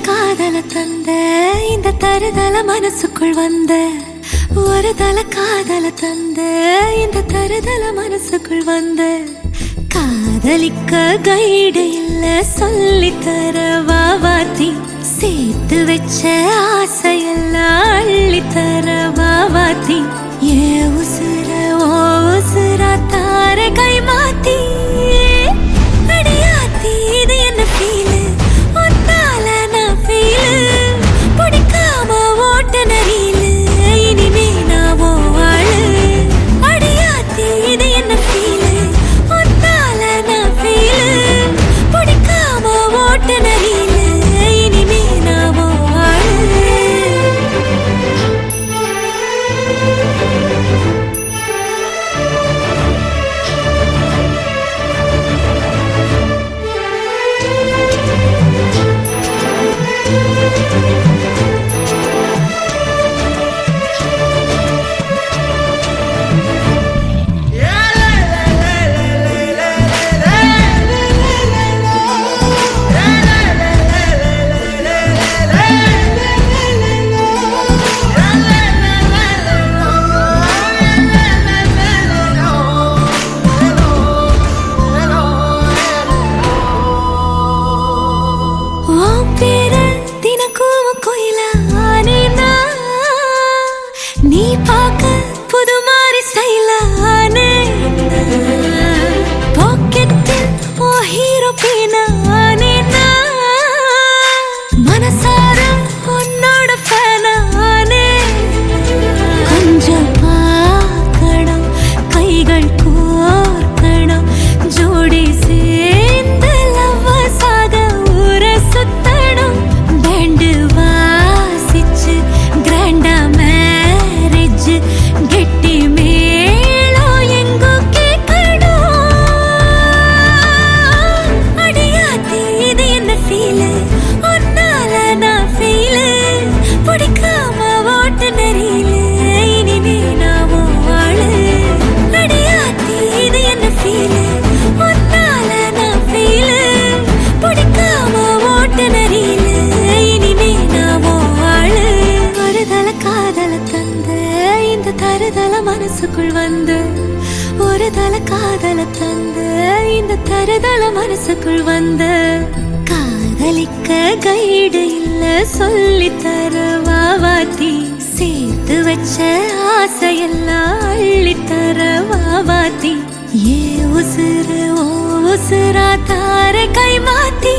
காதல தந்த இந்த தருதல மனசுக்குள் வந்த ஒரு தல காதல தந்த இந்த தருதல மனசுக்குள் வந்த காதலிக்க கைடு இல்ல சொல்லித்தர வாவாத்தி சேர்த்து வச்ச ஆசையெல்லாம் அள்ளித்தர வாவாத்தி ஏ உசுர ஓ உசுரா தார கை மாத்தி அடியாத்தி இது என்ன ஃபீலு ஒன்னால நான் ஃபீலு பிடிக்காம ஓட்ட நரீலு இனிமே நான் ஓ ஆளு அடியாத்தி இது என்ன ஃபீலு ஒன்னால நான் ஃபீலு பிடிக்காம ஓட்ட நரீலு இனிமே நான் ஓ ஆளு இந்த தருதல மனசுக்குள் வந்த காதலிக்க கைடு இல்ல சொல்லித்தர வாவாத்தி சேர்த்து வச்ச ஆசையெல்லாம் அள்ளித்தர வாவாத்தி ஏ உசுறு ஓ உசுரா தார கை மாத்தி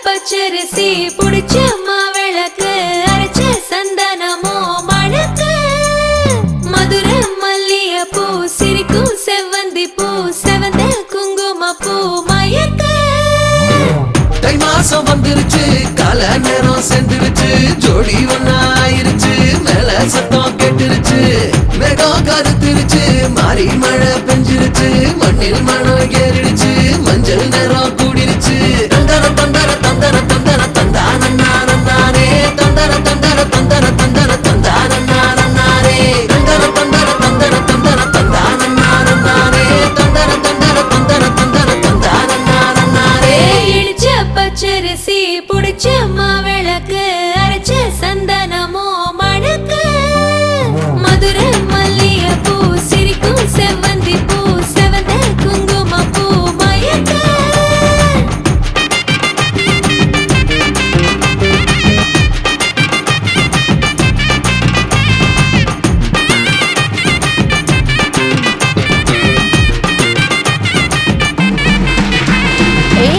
பச்சரிசி புடிச்ச மாவிளக்கு அரைச்ச சந்தனமோ மணக்கு மதுர மல்லிய பூ சிரிக்கும் செவ்வந்தி பூ செவந்த குங்கும பூ மயக்க தை மாசம் வந்துருச்சு கால நேரம் சென்றுருச்சு ஜோடி ஒன்னாயிருச்சு மேல சத்தம் கேட்டுருச்சு மேகம் கருத்துருச்சு மாறி மழை பெஞ்சிருச்சு மண்ணில் மனம் ஏறிடுச்சு மஞ்சள் நேரம் கூடிருச்சு தந்தர தந்தர தந்தர தந்தர தந்தானே தந்தர தந்தர தந்தர தந்தர தந்தானே தந்தர தந்தர தந்தர தந்தர தந்தானே தந்தர தந்தர தந்தர தந்தர தந்தானே இடிச்ச பச்சரிசி புடிச்ச மாவிளக்கு அரைச்ச சந்தனமோ மணக்கு மதுர மல்லிய பூ சிரிக்கும் செவ்வந்தி பூ செவந்த குங்கும பூ மயக்க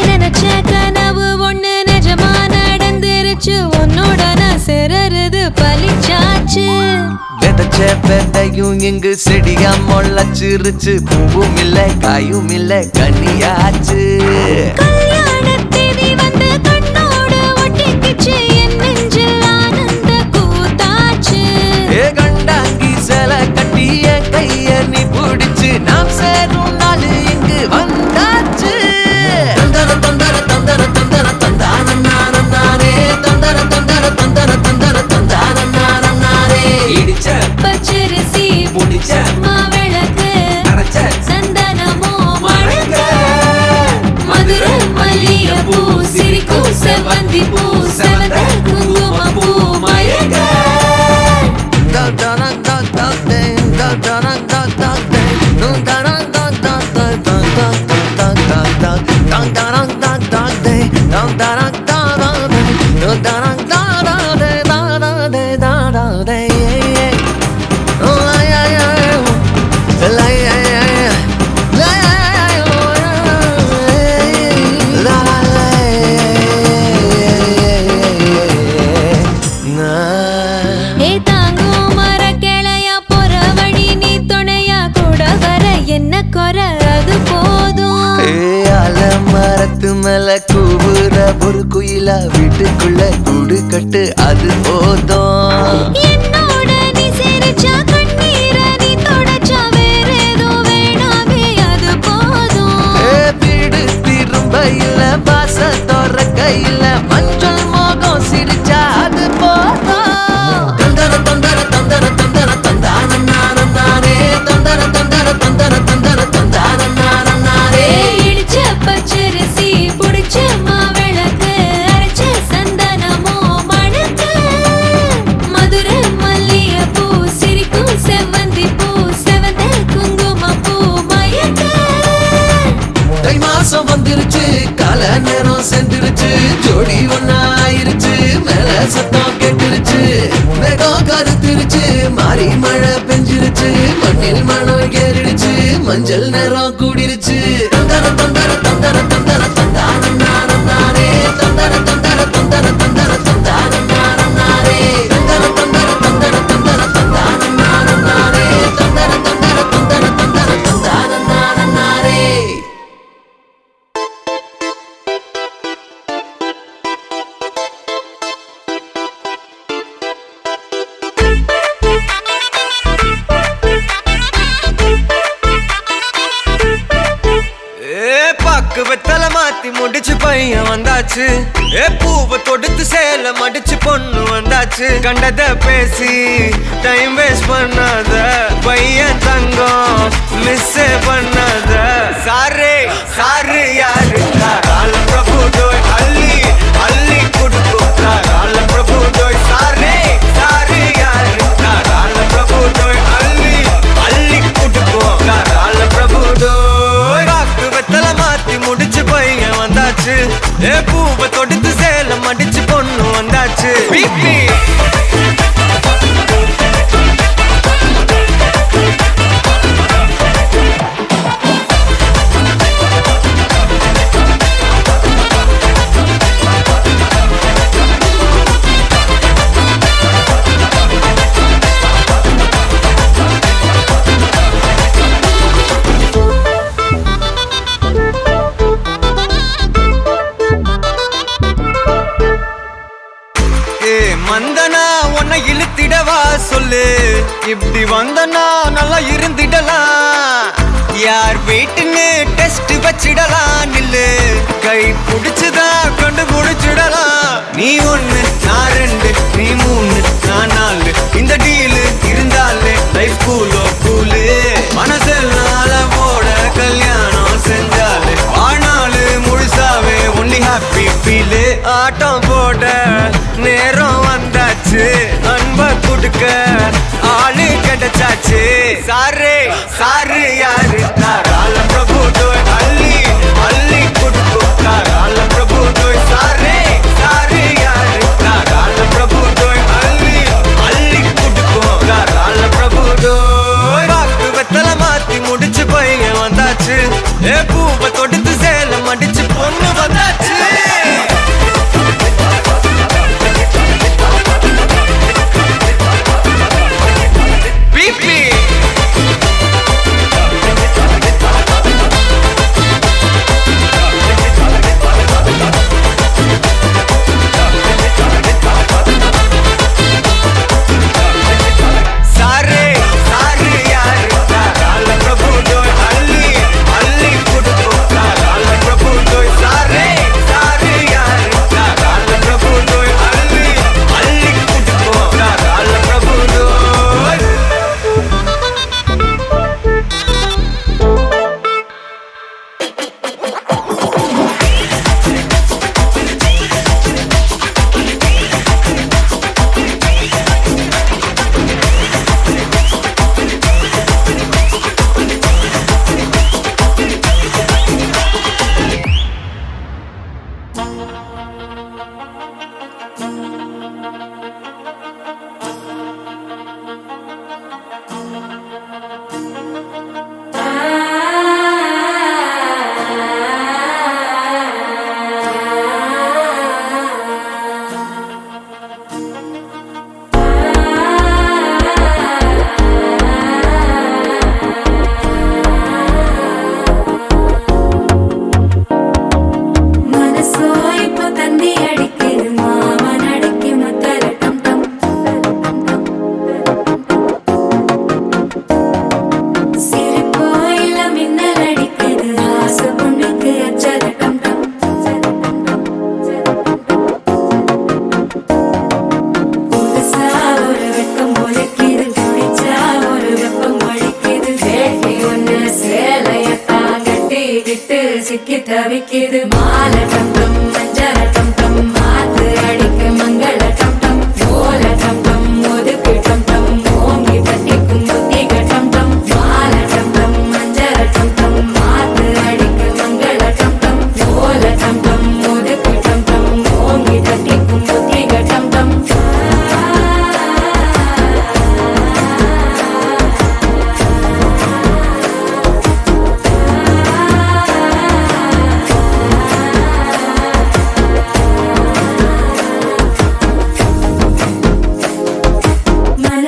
நினைச்ச கனவு ஒண்ணு நிஜமா நடந்துருச்சு உன்னோட நான் சிறருது பலிச்சாச்சு விதைச்ச விதையும் இங்கு செடியா முளைச்சிருச்சு பூவும் இல்ல காயும் இல்ல கனியாச்சு கல்யாண தேதி வந்து கண்ணோட ஒட்டிக்கிச்சு என் நெஞ்சில் ஆனந்த கூத்தாச்சு மரத்து மேல கூவுற ஒரு குயிலா வீட்டுக்குள்ள கூடு கட்டு அது போதும். என்னோட நீ சிரிச்சா கண்ணீர நீ தொடச்சா வேற ஏதோ வேணாமே அது போதும். வீடு திரும்ப இல்ல பாச தோற கையில மஞ்சள் மோகம் சிரிச்சா அது போதும். தந்தர தந்தர தந்தர தந்தர தந்தான நானே தந்தர தந்தர தந்தர தந்தர தந்தான நானே. இடிச்ச பச்சரிசி புடிச்ச மாவிளக்கு அரைச்ச சந்தனமோ மணக்கு. மதுரை மல்லிகைப்பூ சிரிக்கும் செவ்வந்தி பூ செவந்த குங்குமப்பூ மயக்க. தை மாசம் வந்துருச்சு கால நேரம் சென்றுருச்சு ஜோடி ஒன்னா ஆயிருச்சு மேல சத்தம் கேட்டுருச்சு மேகம் கருத்துருச்சு மாறி மழை பெஞ்சிருச்சு மண்ணில் மனம் ஏறிடுச்சு மஞ்சள் நேரம் கூடிருச்சு. தந்தர தந்தர தந்தர தந்தர தந்தான நானே தந்தர தந்தர தந்தர தந்தர தந்தான நானே தந்தர தந்தர தந்தர தந்தர தந்தான நானே தந்தர தந்தர தந்தர தந்தர தந்தான நானே. பாக்கு வெத்தல மாத்தி முடிச்சு பையன் வந்தாச்சு. பூவை தொடுத்து சேல மடிச்சு பொண்ணு வந்தாச்சு. கண்டத பேசி டைம் வேஸ்ட் பண்ணாத பையன் தங்கம் மிஸ் பண்ணாத. சாரே சாரு யாரு கால பிரபு தோய் அள்ளி அள்ளி குடுக்கும் கால பிரபு தோய். சாரே சாரு யாரு கால பிரபு தோய் அள்ளி அள்ளி குடுக்கும் கால பிரபு தோய். பாக்கு வெத்தல மாத்தி முடிச்சு பையன் வந்தாச்சு. பூவை தொடுத்து சேல மடிச்சு பொண்ணு வந்தாச்சு. பிபி வந்தனா உன்னை இழுத்திடவா சொல்லு. இப்படி வந்தனா நல்லா இருந்திடலாம். யார் வீட்டுன்னு டெஸ்ட் வச்சிடலாம் நில்லு. கை புடிச்சுதா கொண்டு முடிச்சிடலாம். நீ ஒண்ணு நான் ரெண்டு நீ மூணு நான் நாலு இந்த டீலு இருந்தாலே லைஃப் கூலோ கூலு. மனசெல்லாம் அளவோட கல்யாணம் செஞ்சாலே ஆனாலு முழுசாவே ஒன்லி ஹாப்பி ஃபீலு. ஆட்டம் போட நேரம் வந்தாச்சு அன்ப குடுக்க ஆளு கிடைச்சாச்சு. சாரே சாரு யாரு கால பிரபு தோய் அள்ளி அள்ளி குடுக்கும் கால பிரபு தோய். சாரே சாரு யாரு கால பிரபு தோய் அள்ளி அள்ளி குடுக்கும் கால பிரபு தோய். பாக்கு வெத்தல மாத்தி முடிச்சு பையன் வந்தாச்சு. பூவை தொடுத்து சேல மடிச்சு பொண்ணு வந்தாச்சு. பிபி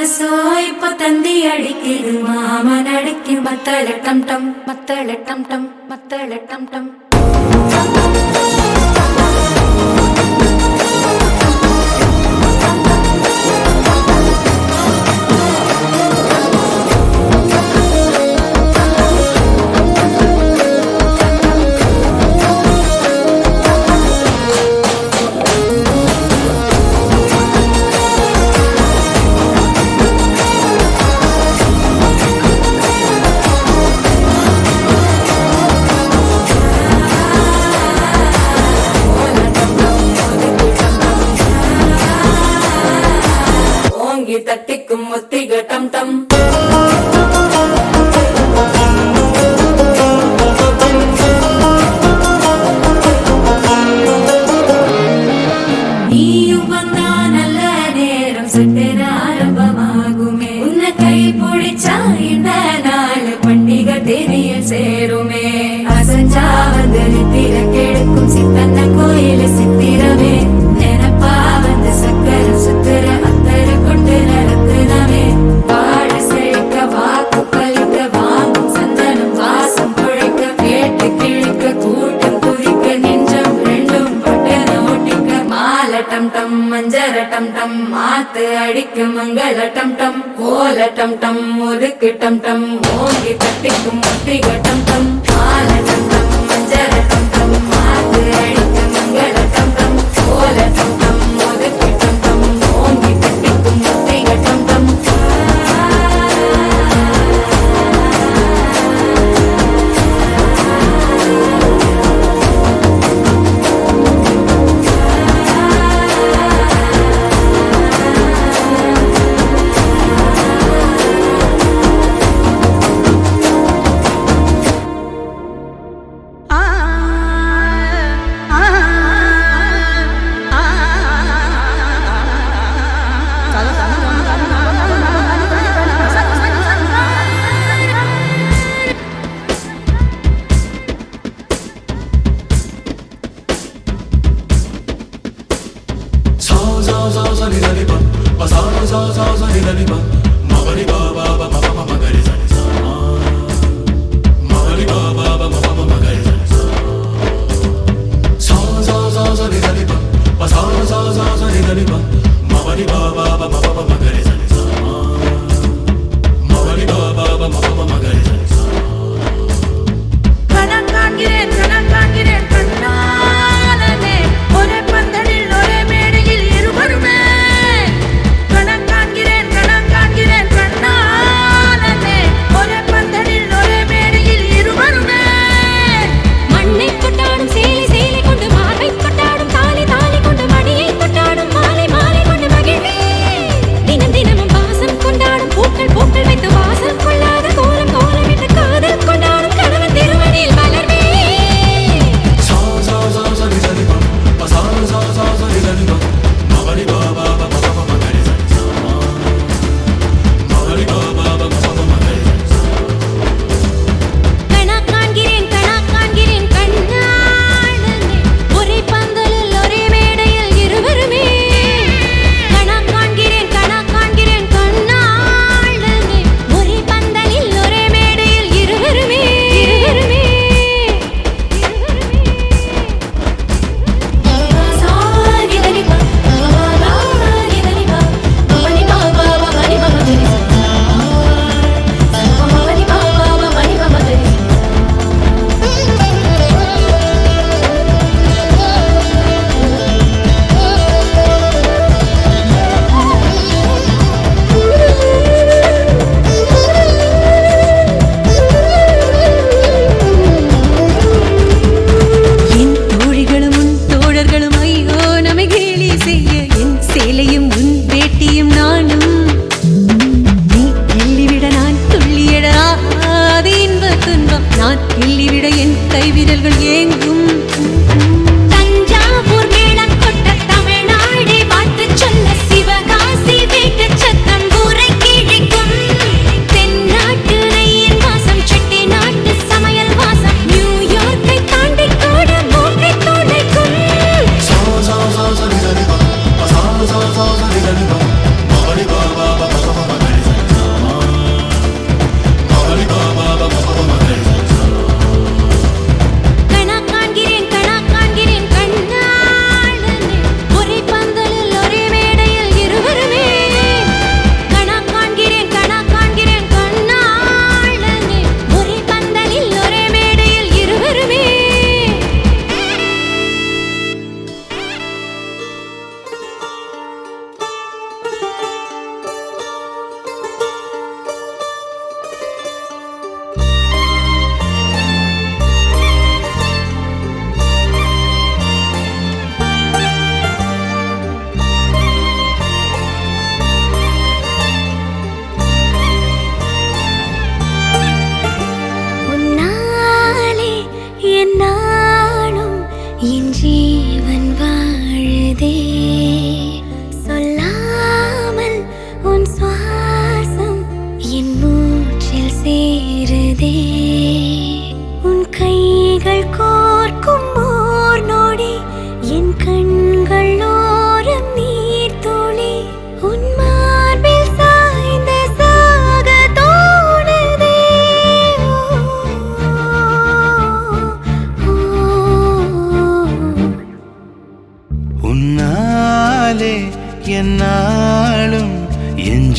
மனசோ இப்ப தந்தி அடிக்குது மாமன் அடிக்கு மத்தள டம் டம் மத்தள டம் டம் மத்தள டம் டம் தட்டிக்கும் முத்திக டம் டம் நீயும் வந்தா நல்ல நேரம் சட்டென ஆரம்பமாகுமே உன்னை கை பிடிச்சா இந்த நாள் பண்டிகை தெரியல் சேருமே அசஞ்சா வந்து நித்திர கெடுக்கும் சித்தன்ன கோயில சித்திரமே நினப்பா வந்து சக்கர சுத்திர டம் டம் மஞ்சர டம் டம் மாத்து அடிக்கு மங்கள டம் டம் கோல டம் டம் முறுக்கு டம் டம் மோங்கி தட்டிக்கும் முத்திக டம் டம் மால டம் டம் மஞ்சர டம் டம் மாத்து அடிக்கு மங்கள டம் டம் கோல டம் டம் முறுக்கு டம் டம் மோங்கி தட்டிக்கும் முத்திக டம் டம்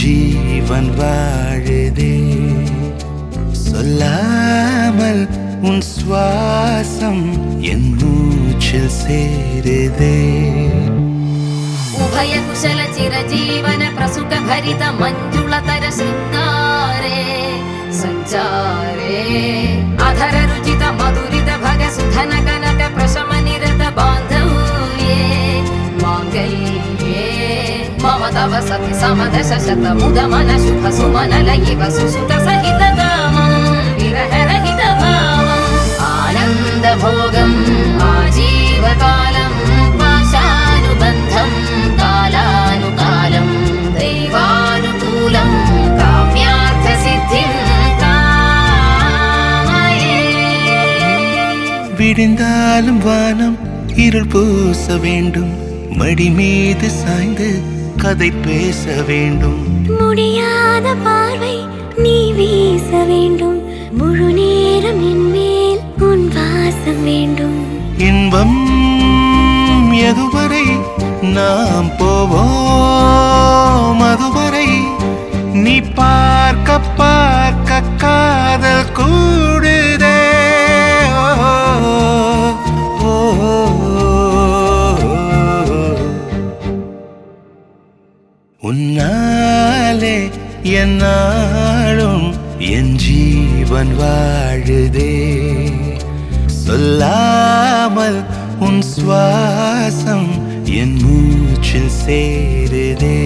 ஜீவன் வாழுதே சொல்லாமல் உன் சுவாசம் என் மூச்சில் சேருதே उभय कुशल चिरजीवन प्रसुख भरित मञ्जुलतर शृङ्गारे सञ्चारे अधर रुचित मधुरित भग सुधन कनक प्रशम निरत बान्धव्ये माङ्गल्ये मम तव सति समदश शत मुद मन शुभ सुमन लयिव सुसुत सहित कामं विरह रहित भावम् आनन्द भोगम् आजीवकालं पाशानुबन्धं कालानुकालं दैवानुकूलं काम्यार्थसिद्धिं कामये விடிந்தாலும் வானம் இருள் பூச வேண்டும் மடி மீது சாய்ந்து கதை பேச வேண்டும் முடியாத பார்வை நீ வீச வேண்டும் முழு நேரம் என் மேல் உன் வாசம் வேண்டும் இன்பம் எதுவரை நாம் போவோம் அதுவரை நீ பார்க்க பார்க்க காதல் கூடுதே ஓ, ஓ, உன்னாலே என்னாலும் என் ஜீவன் வாழுதே சொல்லாமல் உன் சுவாசம் என் மூச்சில் சேருதே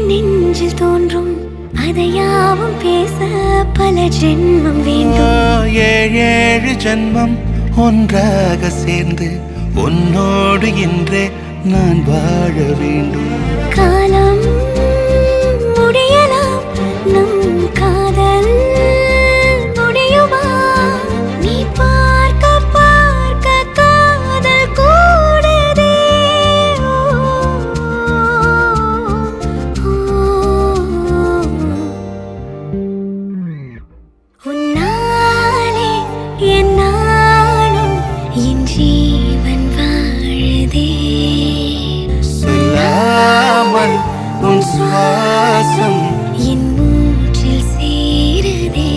நெஞ்சில் தோன்றும் அதையாவும் பேச பல ஜென்மம் வேண்டும் ஏழு ஜென்மம் ஒன்றாக சேர்ந்து உன்னோடு இன்றே நான் வாழ வேண்டும் காலம் முடியலாம் நம் காதல் முடியுமா நீ பார்க்க பார்க்க காதல் கூடுதே உன்னாலே என்னாலும் என் ஜீவன் வாழுதே சொல்லாமல் உன் சுவாசம் என் மூச்சில் சேருதே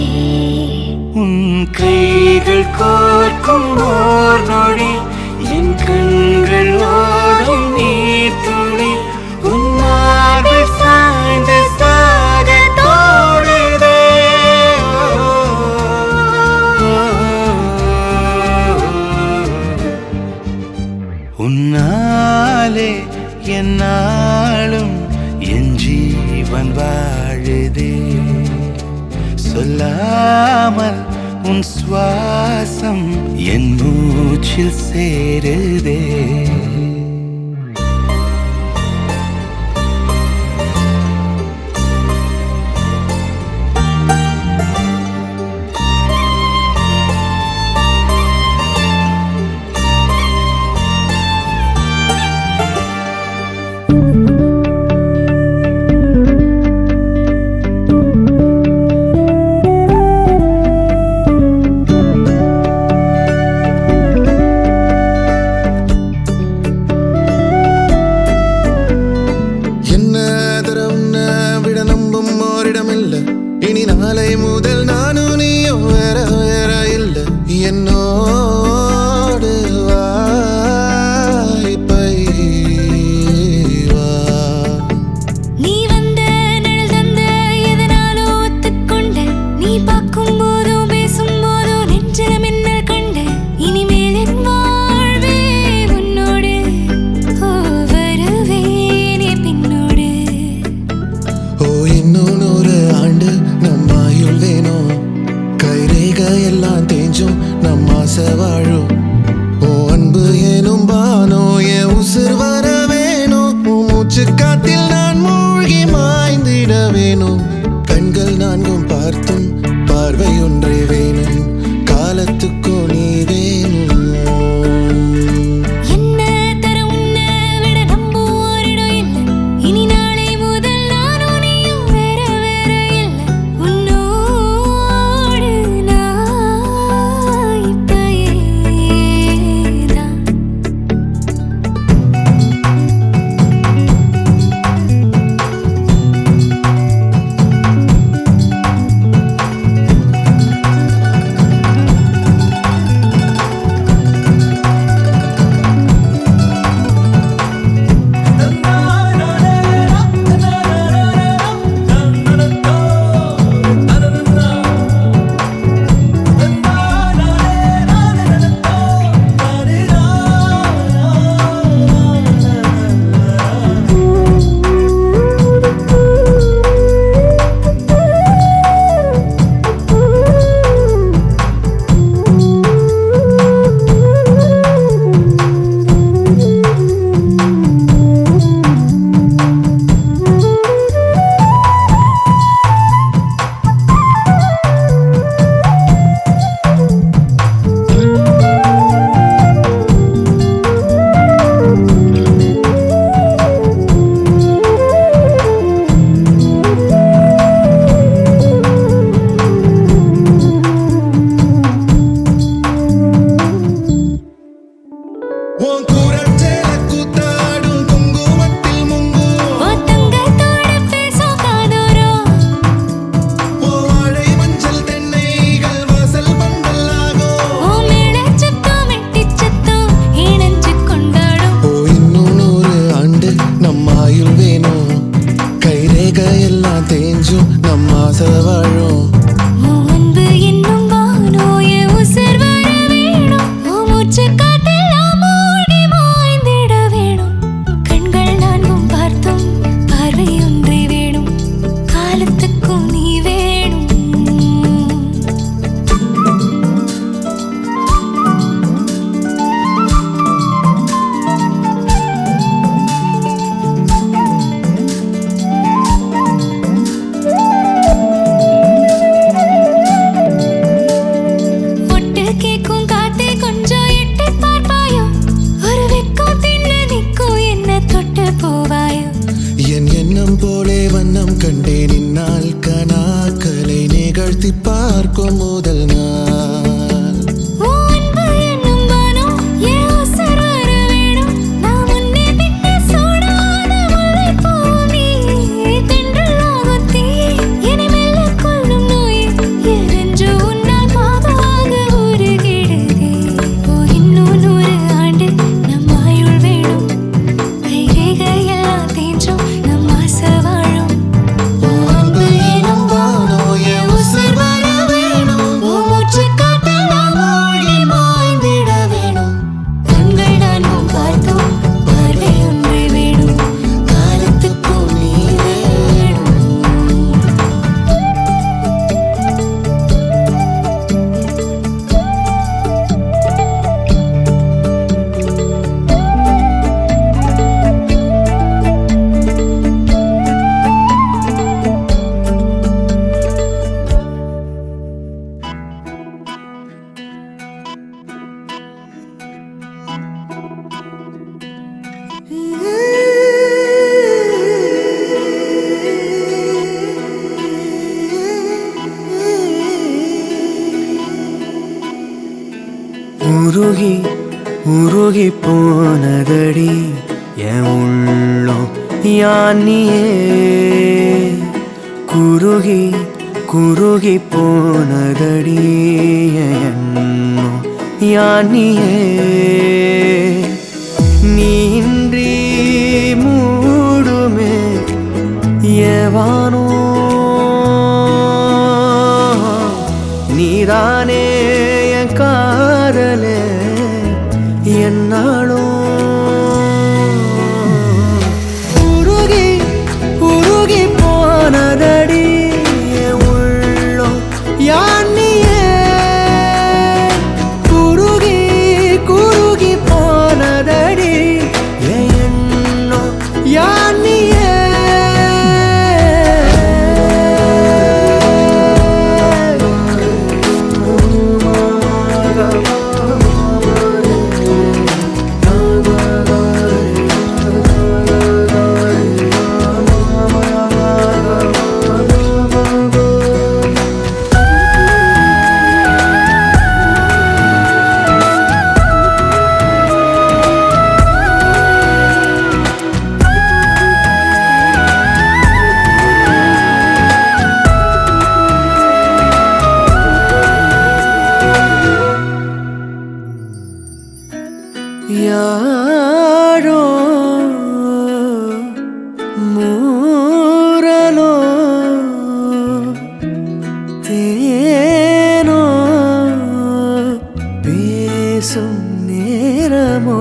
உன் கைகள் கோர்க்கும் ஓர் நொடி என் கண்கள் ஓடும் நீர் துளி உன் மார்பில் சாய்ந்து சாக தோடுதே உன்னாலே என்னாலும் என் ஜீவன் வாழுதே சொல்லாமல் உன் சுவாசம் என் மூச்சில் சேருதே குறுகி போனதடி என் உள்ளம் யானியே குறுகி குறுகி போனதடி என் எண்ணம் யானியே நீன்றி மூடுமே ஏவானோ நீதானே என் காதலே என்னாலும் உருகி உருகி போனதடி என் உள்ளம் யானியே குறுகி குறுகி போனதடி என் எண்ணம் யானியே யாரோ மூரலோ தேனோ பேசும் நேரமோ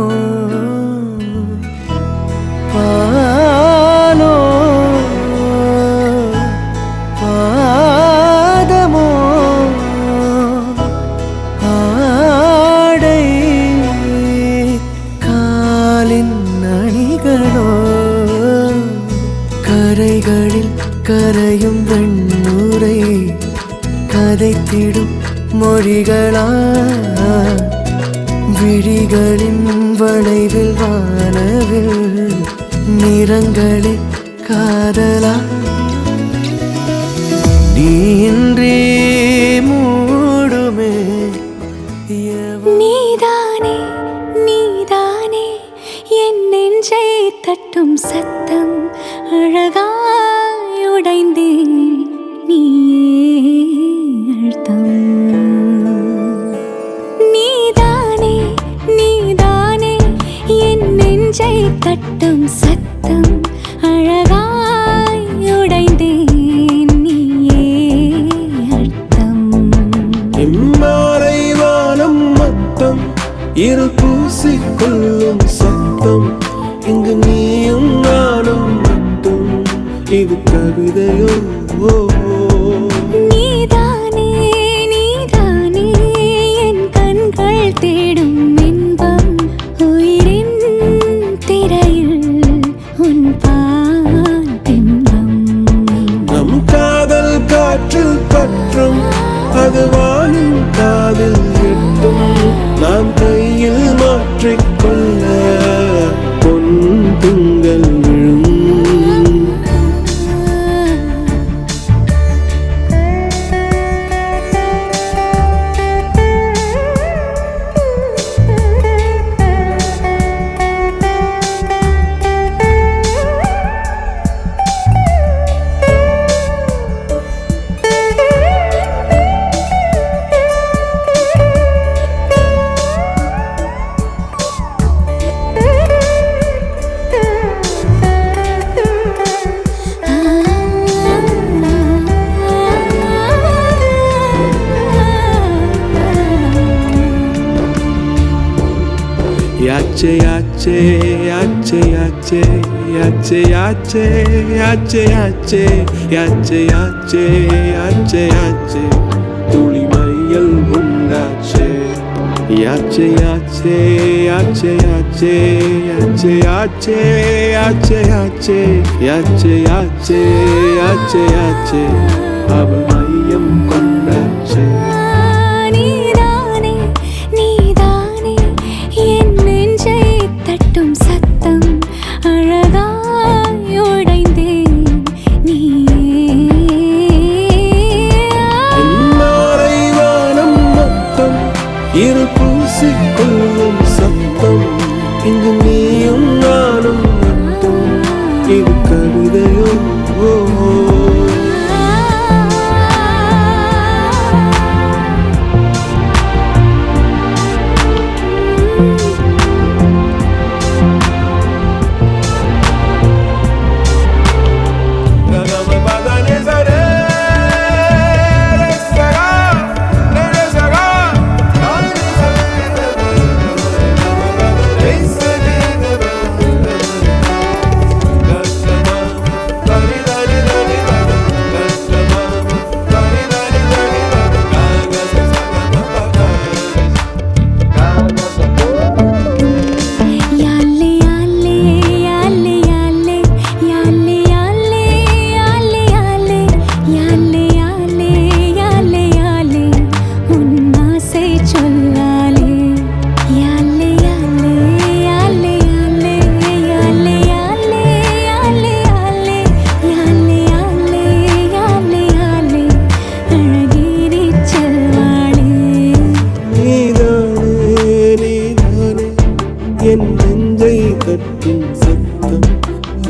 பாலோ பாதமோ ஆடை காலின் அணிகளோ கரைகளில் கரையும் வெண்ணுரை கதைத்திடும் மொழிகளா விழிகளின் வளைவில் வானவில் நிறங்களில் காதலா நீன்றே மூடுமே நீதானே நீதானே என் நெஞ்சை தட்டும் சத்தம் அழகாய் உடைந்தேன் நீயே அழுத்தம் நீதானே நீதானே என் நெஞ்சை தட்டும் சத்தம் அழகாய் உடைந்தேன் நீயே அழுத்தம் இம்மாறை வானம் மொத்தம் இரு பூசிக்கொள்ளும் சத்தம் இங்கு நீயும் நானும் மட்டும் இது கவிதையோ நீதானே நீதானே என் கண்கள் தேடும் இன்பம் உயிரின் திரையில் உன் பால் பிம்பம் நம் காதல் காற்றில் பற்றும் அது வானின் காதில் எட்டும் நாம் கையில் மாற்றிக்கொள்ள பொன் திங்கள் விழும் Yache yache yache yache yache yache yache yache yache yache yache yache tuli mayal undache yache yache yache yache yache yache yache yache yache yache yache yache aval mayam kondache நீதானே நீதானே என் நெஞ்சை தட்டும் சத்தம் அழகாய் உடைந்தேன் நீயே இரு பூசிக்கொள்ளும் சத்தம்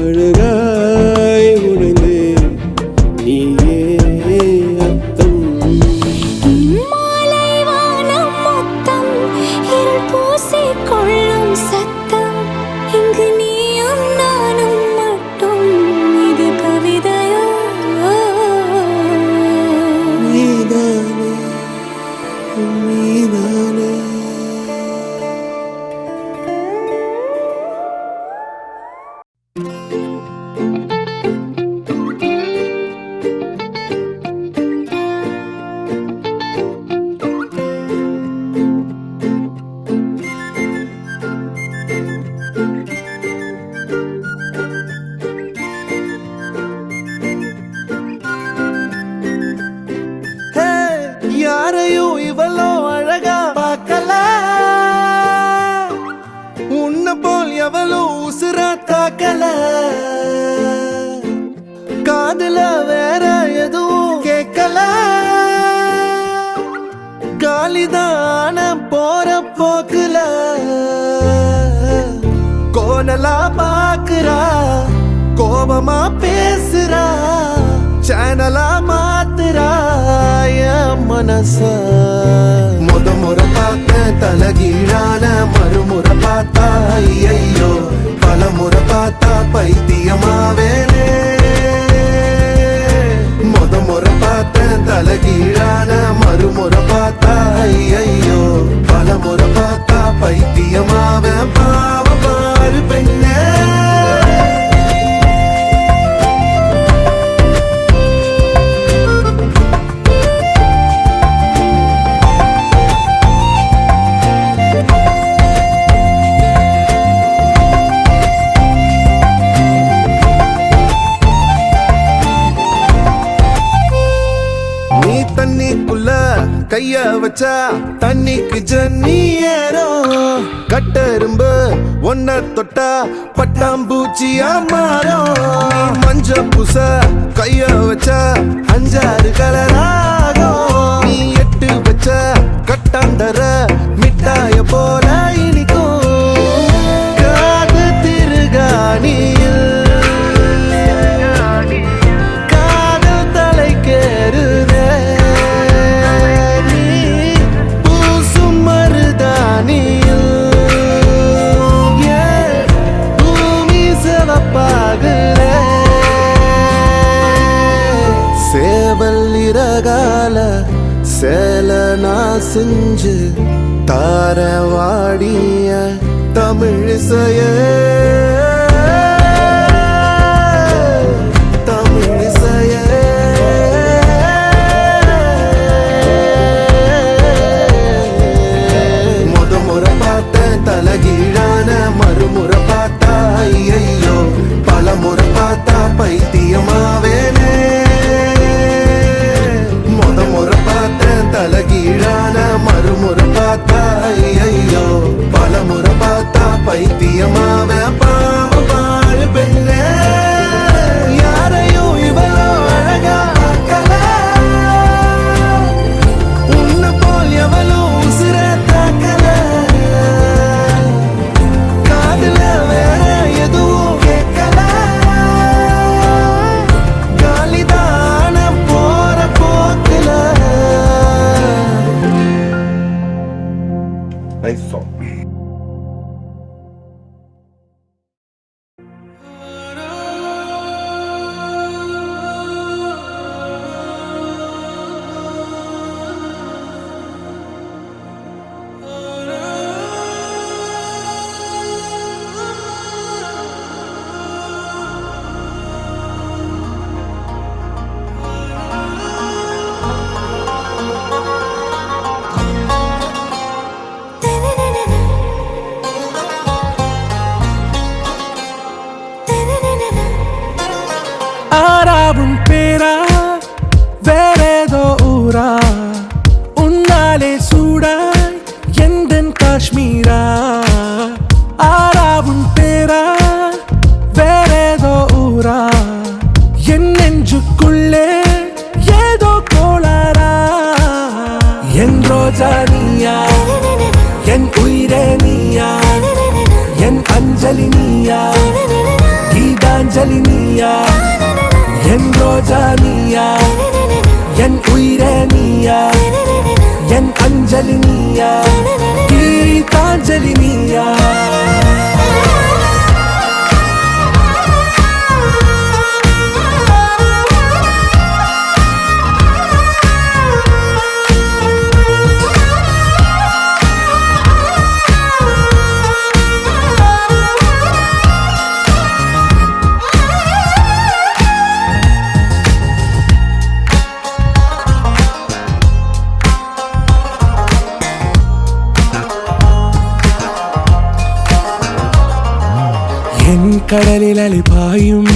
அழகாய் உடைந்தேன் நீயே அர்த்தம். மாலை வானம் மொத்தம் இருள் பூசிக்கொள்ளும் சத்தம். இங்கு நீயும் நானும் மட்டும், இது கவிதையோ? நீதானே நீதானே யாரையும் இவளோ அழகா பார்க்கல, உன்னை போல் எவளோ உசுரா தாக்கல. காதுல வேற எதுவும் கேட்கல, காலிதான போற போக்குல கோணலா பாக்குறா, கோபமா பேசுறா, சேனலா மாத்துறா என் மனச. முறை பார்த்த தலகீழான மறுமுறை பார்த்தா ஐயோ, பல முறை பார்த்தா பைத்தியமாவேனே. முறை பார்த்த தலகீழான மறுமுறை பார்த்தா ஐயோ, பல முறை பார்த்தா பைத்தியமாவே. பாவ பாரு பெண்ணே, தண்ணிக்குள்ள கைய வச்சா தண்ணிக்கு ஜன்னி ஏறும். கட்டெரும்பு ஒன்ன தொட்டா பட்டாம்பூச்சியா மாறும். மஞ்ச பூச கைய வச்சா 5-6 கலராகும். நீ எட்டு வச்ச கட்டாந்தர மிட்டாய போல இனிக்கும். காது திருகாணியில் காதல் தலைக்கேறுதே. சேவல் சேல நான் செஞ்சு தாரவாடிய தமிழிசைய தமிழிசைய. முறை பார்த்த தலகீழான மறுமுறை பார்த்தா ஐயோ, பல முறை பார்த்தா பைத்தியமாவேனே. முறை பார்த்த தலகீழான மறுமுறை பார்த்தா ஐயோ, பல முறை பார்த்தா பைத்தியமாவே. பாவ பாரு பெண்ணே, யாரையும் இவளோ அழகா ஆக்கல, உன்னை போல் எவளோ உசுர தாக்கல. காதுல வேற எதுவும் கேட்கல, காலிதான போற போக்குல. Nice song. ஆறாவும் பேரா வேறேதோ ஊரா, உன்னாலே சூடாய் எந்தன் காஷ்மீரா. ஆறாவும் பேரா வேறேதோ ஊரா, என் நெஞ்சுக்குள்ளே ஏதோ கோளாரா. என் ரோஜா நீயா, என் உயிரே நீயா, என் அஞ்சலி நீயா, கீதாஞ்சலி நீயா என் ரோஜா நீயா என் உயிரே நீயா என் அஞ்சலி நீயா கீதாஞ்சலி நீயா என் கடலில் அலிபாயும்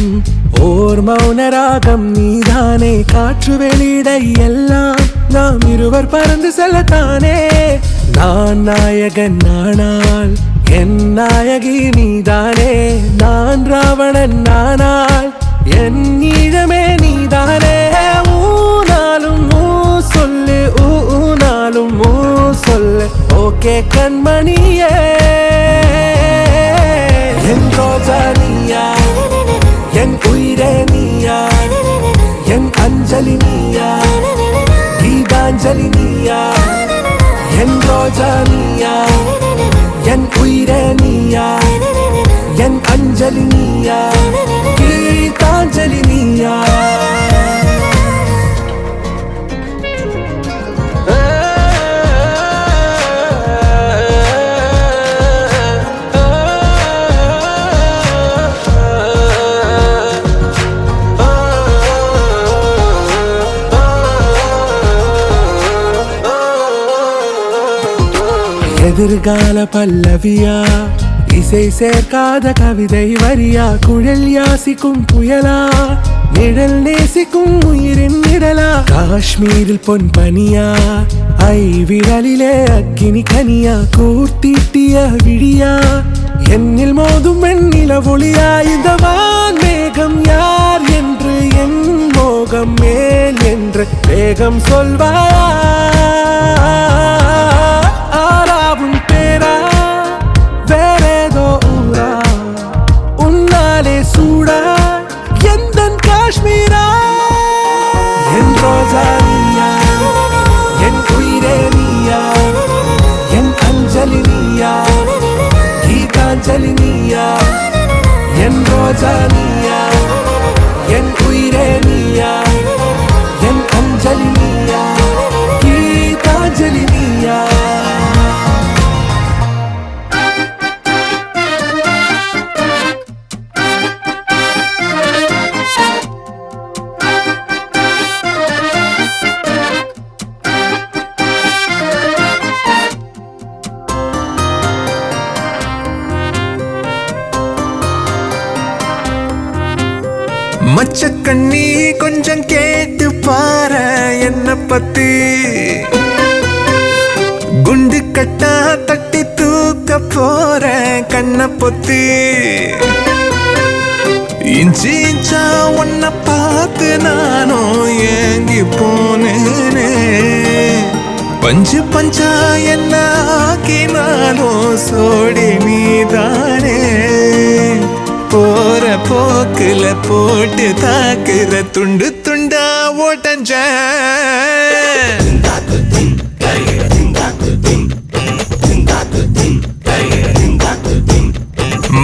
ஓர் மௌனராகம் நீதானே காற்று வெளியிட எல்லாம் நாம் இருவர் பறந்து செல்லத்தானே நான் நாயகன் நானால் என் நாயகி நீதானே நான் ராவணன் நானால் என் ஈழமே நீதானே ஊனாலும் ஊ சொல்லு ஊனாலும் ஊ சொல்லு ஓகே கண்மணியே என் ரோஜா நீயா என் உயிரே நீயா என் அஞ்சலி நீயா கீதாஞ்சலி நீயா என் ரோஜா நீயா என் உயிரே நீயா என் அஞ்சலி நீயா கீதாஞ்சலி நீயா எதிர்கால பல்லவியா இசை சேர்க்காத கவிதை வரியா குழல் யாசிக்கும் புயலா நிழல் நேசிக்கும் உயிரின் நிழலா காஷ்மீரில் பொன் பனியா ஐ விரலிலே அக்கினி கனியா கூர்த்தீட்டிய விழியா என்னில் மோதும் வெண்ணில ஒளியா இந்த வான் மேகம் யார் என்று என் மோகம் மேல் என்று வேகம் சொல்வாயா ஆராவும் பேரா வேறேதோ ஊரா உன்னாலே சூடா எந்தன் காஷ்மீரா என் ரோஜா நீயா என் உயிரே நீயா என் அஞ்சலி நீயா கீதாஞ்சலி நீயா என் ரோஜா நீயா என் உயிரே நீயா என் அஞ்சலி நீயா கீதாஞ்சலி நீயா மச்சக்கண்ணி கொஞ்சம் கேட்டு பாரு என்ன பத்தி குண்டு கட்டா தட்டி தூக்க போற கண்ண பொத்தி இஞ்சி இஞ்சா உன்னை பார்த்து நானும் ஏங்கி போனேனே பஞ்சு பஞ்சா என்ன ஆக்கினாலும் சோடி நீதானே போற போக்குல போட்டு தாக்குற துண்டு துண்டா ஓட்டஞ்ச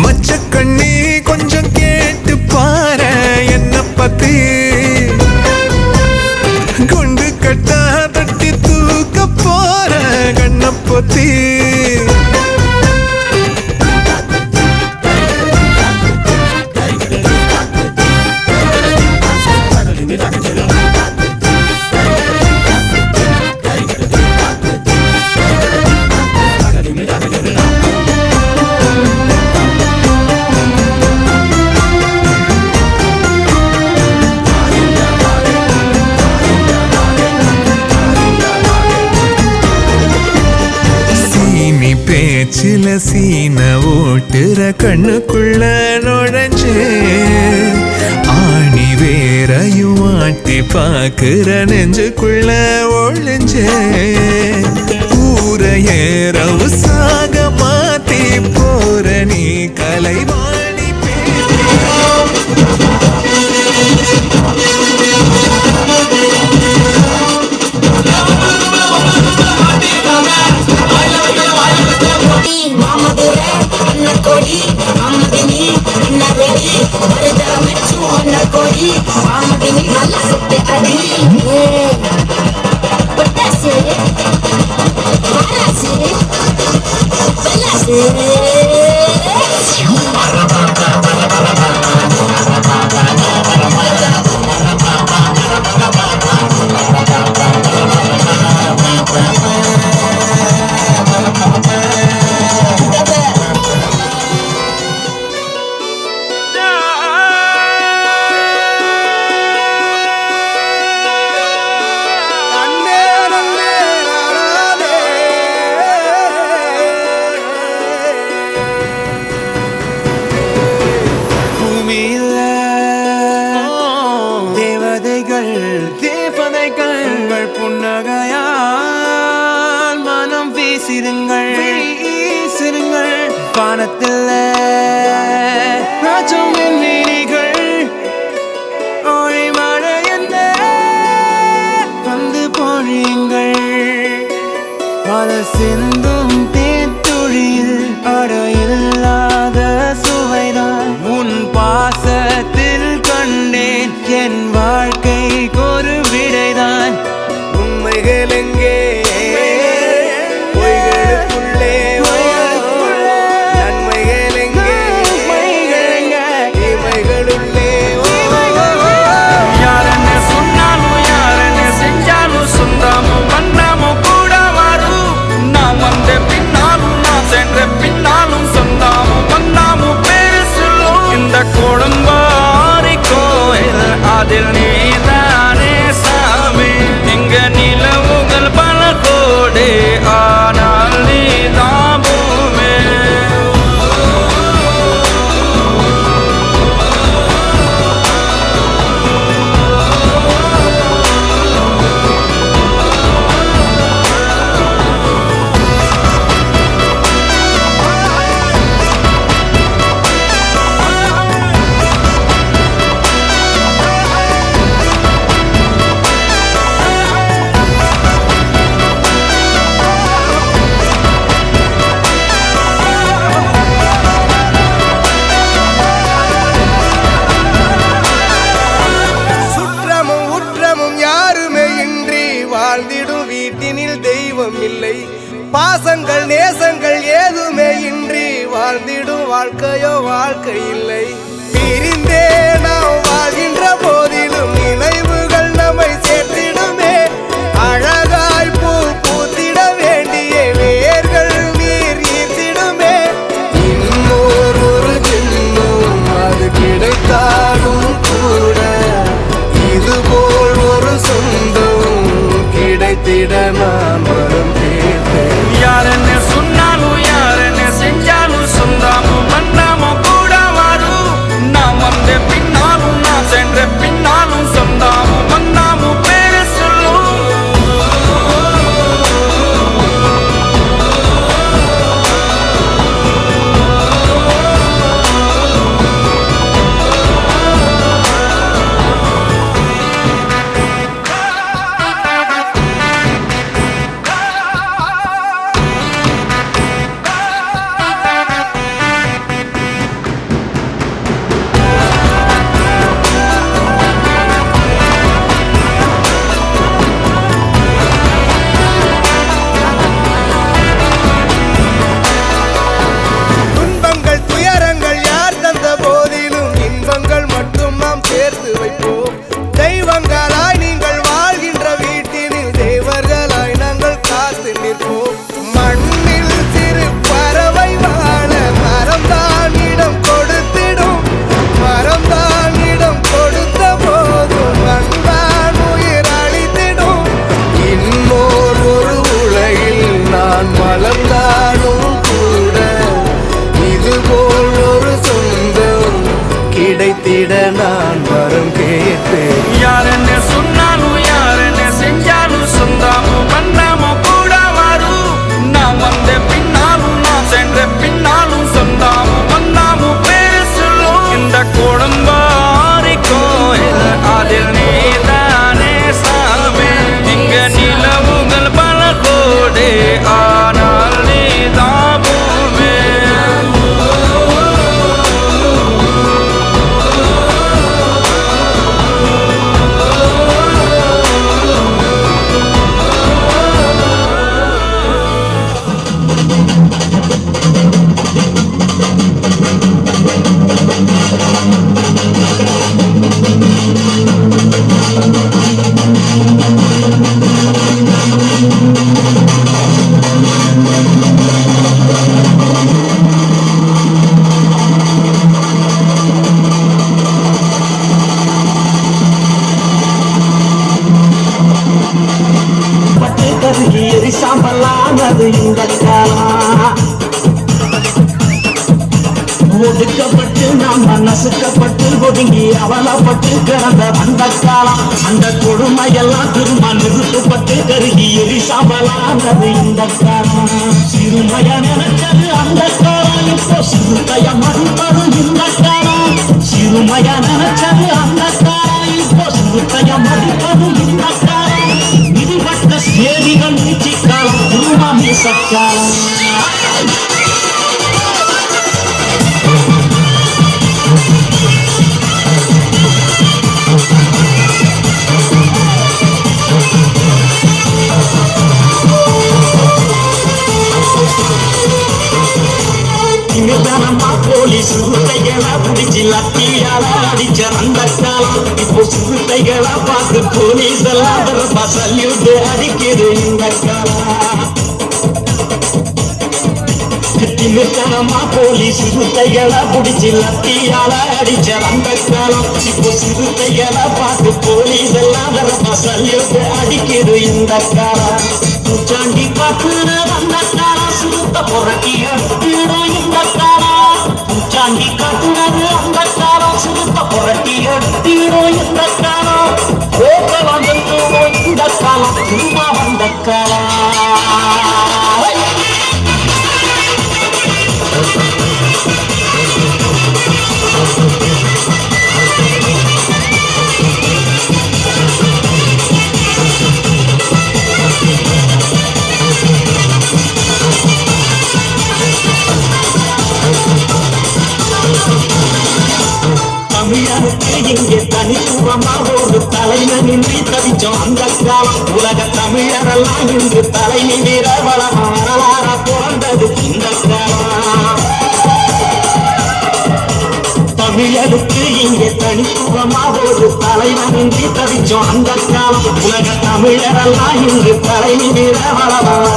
மச்சக்கண்ணி கொஞ்சம் கேட்டு பாரு என்ன பத்தி குண்டு கட்டா தட்டி தூக்க போற கண்ண பொத்தி பேச்சில சீன ஓட்டுற கண்ணுக்குள்ள நுழைஞ்சே ஆணி வேறையும் ஆட்டி பாக்குற நெஞ்சுக்குள்ள ஒழிஞ்சே ஊரையே ரவுசாக மாத்தி போற நீ கலைவாணி அடி வாமதினி நல்லா சுட்டு அடி பட்டாசு வாராசு பல்லாசு வானத்தில் ராஜம் என் வீணிகள் ஒளி மழை என்ன வந்து பொழியுங்கள் மலர் சிந்தும் தேத்துழியில் அடையில்லாத சுவைதான் உன் பாசத்தில் கண்டேன் என் வாழ்க்கைக்கு ஒரு விடைதான் உண்மைகள் எங்கே பின்னாலும் சொந்தாமும் வந்தாமும் பேரு சொல்லும் இந்த கோடம்பாரி கோயில் அதில் நீதானே சாமி இங்க நிலவுகள் பல கோடி ஆனால் நீதான் பூமி பாசங்கள் நேசங்கள் ஏதுமே இன்றி வாழ்ந்திடும் வாழ்க்கையோ வாழ்க்கை இல்லை பிரிந்தே நாம் வாழ்கின்ற போதிலும் நினைவுகள் நம்மை சேர்த்திடுமே அழகாய் பூ பூத்திட வேண்டிய வேர்கள் நீர் ஈர்த்திடுமே இன்னொரு ஜென்மம் அது கிடைத்தாலும் கூட இதுபோல் ஒரு சொந்தம் கிடைத்திட நான் வரும் யாரன்னு சொன்னாலும் யாரன்னு செஞ்சாலும் சொந்தாமும் மன்னாமும் கூட வரும் நான் வந்த பின்னாலும் நான் சென்ற பின்னாலும் சொந்தாமும் மன்னாமும் பேரு சொல்லும் கிடைத்திட நான் வரம் கேட்பேன் யாரன்னு சொன்னாலும் யாரன்னு செஞ்சாலும் சொந்தாமும் மன்னாமும் கூட வரும் நான் வந்த பின்னாலும் நான் சென்ற பின்னாலும் சொந்தாமும் மன்னாமும் பேரு சொல்லும் இந்த கோடம்பாரி கோயில் அதில் நீதானே சாமி இங்க நிலவுகள் பல கோடி ஆனால் நீதான் பூமி கஷ்டப்பட்டு ஒதுங்கி அவலப்பட்டு கிடந்த அந்த காலம் அந்த கொடுமையெல்லாம் திரும்ப நிறுத்தப்பட்டு கருகி எரி சாம்பலானது இந்த காலம் சிறுமைய நினைச்சது அந்த காலம் இப்போ சிறுத்தைய மறுப்பது இந்த காலம் சிறுமைய நினைச்சது அந்த காலம் இப்போ சிறுத்தைய மறுப்பது இந்த காலம் விதிப்பட்ட சேரிகள் நீச்சி காலம் திரும்ப மீசக்காலம் போலீஸ் சிறுத்தைகளை பிடிச்சி லத்தியால அடிச்ச அந்த காலம் இப்போ சிறுத்தைகளை பார்த்து போலீஸ் எல்லாம் சல்யூட் அடிக்குது இந்த காலம் திமிர்த்தனமா போலீஸ் சிறுத்தைகளை பிடிச்சி லத்தியால அடிச்ச அந்த காலம் இப்போ சிறுத்தைகளை பார்த்து போலீஸ் எல்லாம் சல்யூட் அடிக்குது இந்த காலம் பூச்சாண்டி காத்துன அந்த காலம் சிறுத்தை புரட்டிய இந்த காலம் பூச்சாண்டி காத்துனது அந்த காலம் சிறுத்தை புரட்டி எடுத்தீரோ இந்த காலம் போக்கலாம் இந்த காலம் திரும்ப வந்த காலம் தமிழனுக்கு இங்கே தனித்துவமா ஒரு தலைவனின்றி தவிச்சோம் அந்த காலம் உலக தமிழரெல்லாம் இன்று தலை நிமிர வரலாற பிறந்தது இந்த காலம் தமிழனுக்கு இங்கே தனித்துவமா ஒரு தலைவனின்றி தவிச்சோம் அந்த காலம் உலக தமிழரெல்லாம் இன்று தலை நிமிர வரலாற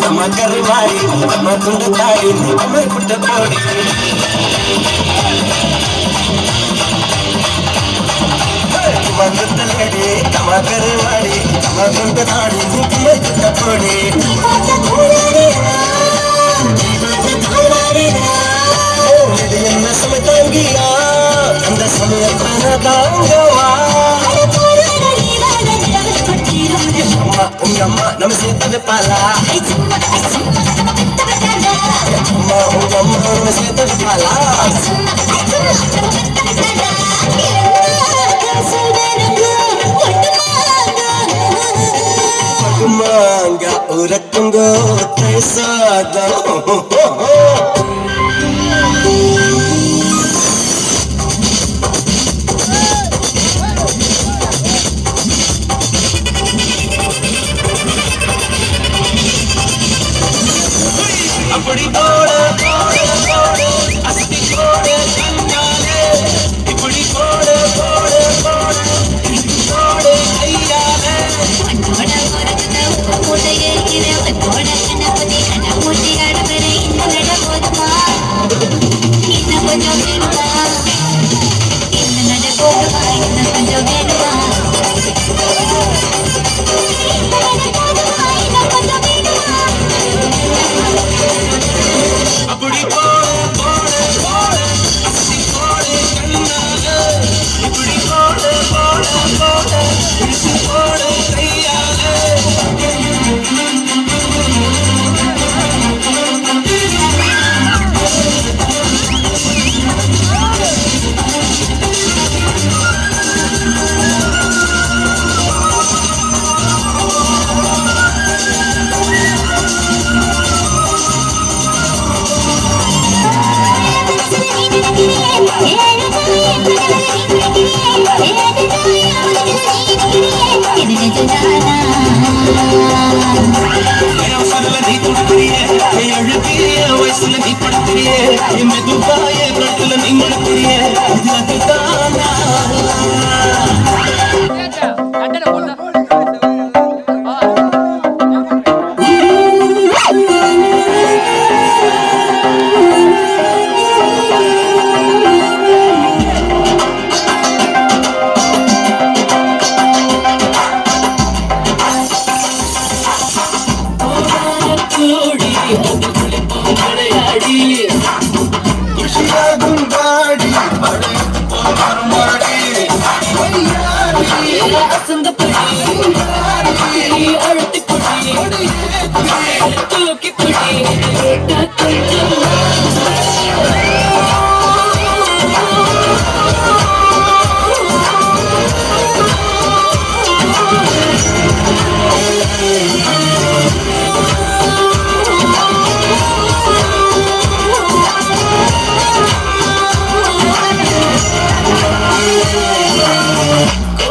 நம்ம கருவாடி நம்ம குண்டு தாடி நம்ம குட்ட போடி வந்துட்டலடி நம்ம கருவாடி நம்ம குண்டு தாடி நம்ம குட்ட போடி என்ன சமத்தாங்கியா அந்த சமயத்தான தாங்கவா உங்க அம்மா நம்ம சேர்த்தது பாலா அம்மா உங்க அம்மா நம்ம சேர்த்தது பாலா பட்டுமாங்க உரக்குங்க சாதம் அப்படி போட போட போட அஸ்தி போட கண்ணாலே இப்படி போட போட போட போட கையாலே அப்படி போட போட போட அஸ்தி போட கண்ணாலே இப்படி போட போட போட போட கையாலே நீ கொடுக்கிறியே அழுகிய வயசுல நீ படுக்கிறியே மெதுவாய கழுத்துல நீ மடுக்கிறியே அதுதானா தூக்கி பிடி கேட்டா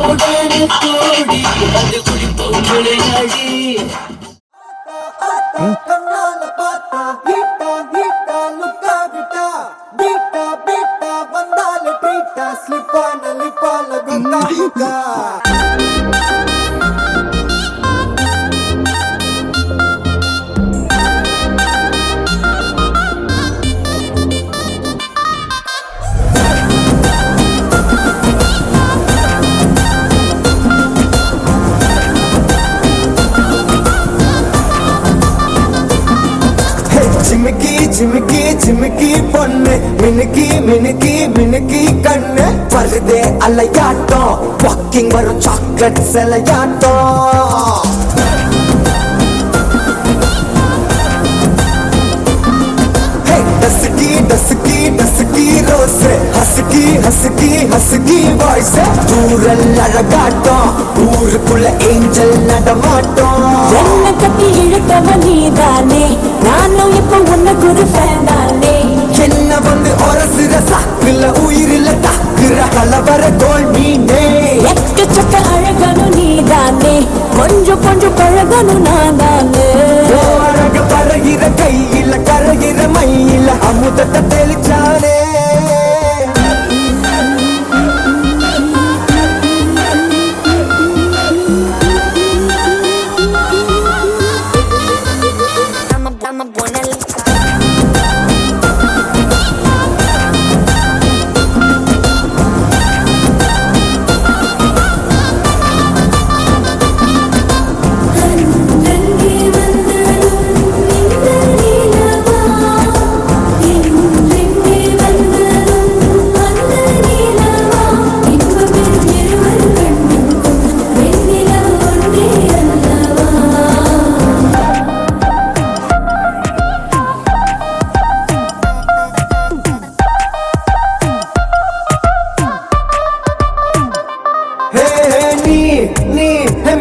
கொஞ்சம் கோடி அது குடிப்போம் விளையாடி கண்ணால பார்த்தா ஹீட்டா ஹீட்டா லுக்கா விட்டா பீட்டா பீட்டா வந்தால ட்ரீட்டா ஸ்லிப்பான லிப்பால கங்கா ஜிமிக்கி ஜிமிக்கி ஜிமிக்கி பொண்ணு மினுக்கி மினுக்கி மினுக்கி கண்ணு வருதே அலையாட்டம் வாக்கிங் வரும் சாக்லேட் சிலையாட்டம் டசுக்கி டசுக்கி டசுக்கி ரோஸ் ஹசுக்கி ஹசுக்கி ஹசுக்கி வாய்ஸ் தூரல் அழகாட்டம் ஊருக்குள்ள ஏஞ்சல் நடமாட்டம் என்ன கட்டி இழுத்தவன் நீதானே நானும் இப்ப உனக்கு ஒரு ஃபேன் தானே என்ன வந்து ஒரசுற சாக்குல உயிரில தாக்குற கலவர கோல் மீனே எக்கச்சக்க அழகனும் நீதானே கொஞ்சம் கொஞ்சம் பழகனும் நான் தானே அழக பறகிற கையில கரைகிற மயில அமுதத்தை தெளிச்சானே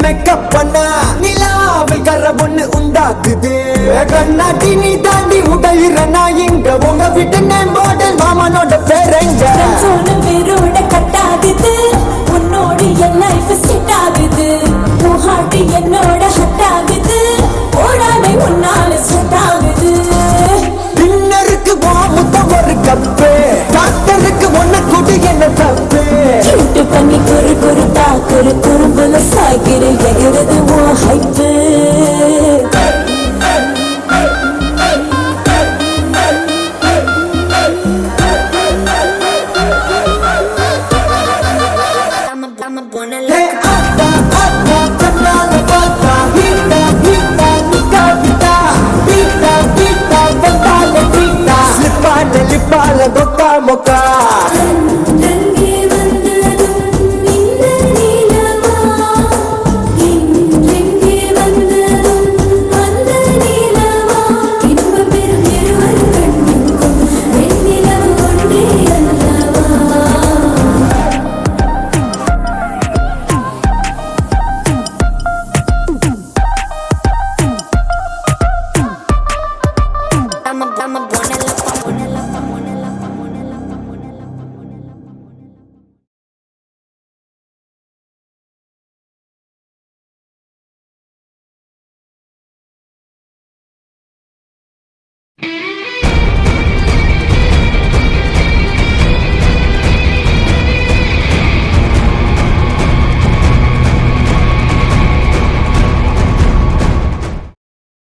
மேக்கப் பண்ணா நிலாவில் கர ஒண்ணு உண்டாக்குது கண்ணாடி நீ தாண்டி உடையிறனா இங்க உங்க வீட்டு நேம் மாடல் மாமனோட பேரங்க வேரோட கட்டாகுது உன்னோடு என் லைஃப் செட் ஆகுது உன் ஹார்ட் என்னோட ஹட் ஆகுது ஓடாமை உன்னால செட் ஆகுது டின்னருக்கு முத்தம் ஒரு கப்பு டாக்டருக்கு ஒன்ன கூட்டி என்ன தப்பு பண்ணி குறு குறுத்தா குறு குறும்புல சாய்க்கிற எகிறது உன் ஹைப்பு